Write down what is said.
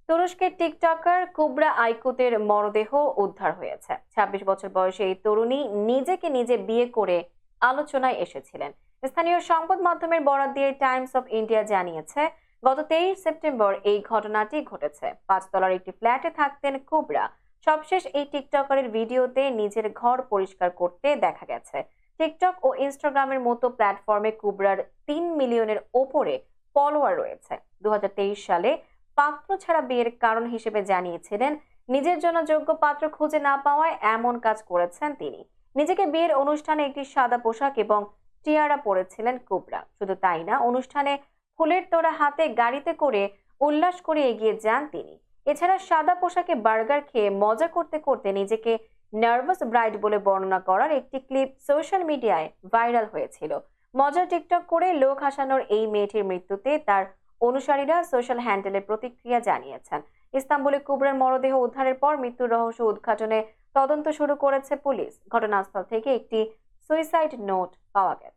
তুরস্কের টিকটকার কুবরা আইকুতের মরদেহ উদ্ধার হয়েছে। ২৬ বছর বয়সী এই তরুণী নিজেকে নিজে বিয়ে করে আলোচনায় এসেছিলেন। স্থানীয় সংবাদ মাধ্যমের বরাত দিয়ে টাইমস অফ ইন্ডিয়া জানিয়েছে, গত ২৩ সেপ্টেম্বর এই ঘটনাটি ঘটেছে। ৫ তলার একটি ফ্ল্যাটে থাকতেন কুবরা। সবশেষ এই টিকটকারের ভিডিওতে নিজের ঘর পরিষ্কার করতে দেখা গেছে। টিকটক ও ইনস্টাগ্রামের মতো প্ল্যাটফর্মে কুবরার ৩ মিলিয়নের ওপরে ফলোয়ার রয়েছে। ২০২৩ সালে পাত্র ছাড়া বিয়ের কারণ হিসেবে জানিয়েছিলেন, নিজের জন্য যোগ্য পাত্র খুঁজে না পাওয়ায় এমন কাজ করেছেন তিনি। নিজেকে বিয়ের অনুষ্ঠানে একটি সাদা পোশাক এবং টিয়ারা পরেছিলেন কুবরা। শুধু তাই না, অনুষ্ঠানে ফুলের তোড়া হাতে গাড়িতে করে উল্লাস করে এগিয়ে যান তিনি। এছাড়া সাদা পোশাকে বার্গার খেয়ে মজা করতে করতে নিজেকে নার্ভাস ব্রাইড বলে বর্ণনা করার একটি ক্লিপ সোশ্যাল মিডিয়ায় ভাইরাল হয়েছিল। মজার টিকটক করে লোক হাসানোর এই মেয়েটির মৃত্যুতে তার অনুসারীরা সোশ্যাল হ্যান্ডেলে প্রতিক্রিয়া জানিয়েছেন। ইস্তাম্বুলে কুবরার মরদেহ উদ্ধারের পর মৃত্যুর রহস্য উদ্ঘাটনে তদন্ত শুরু করেছে পুলিশ। ঘটনাস্থল থেকে একটি সুইসাইড নোট পাওয়া গেছে।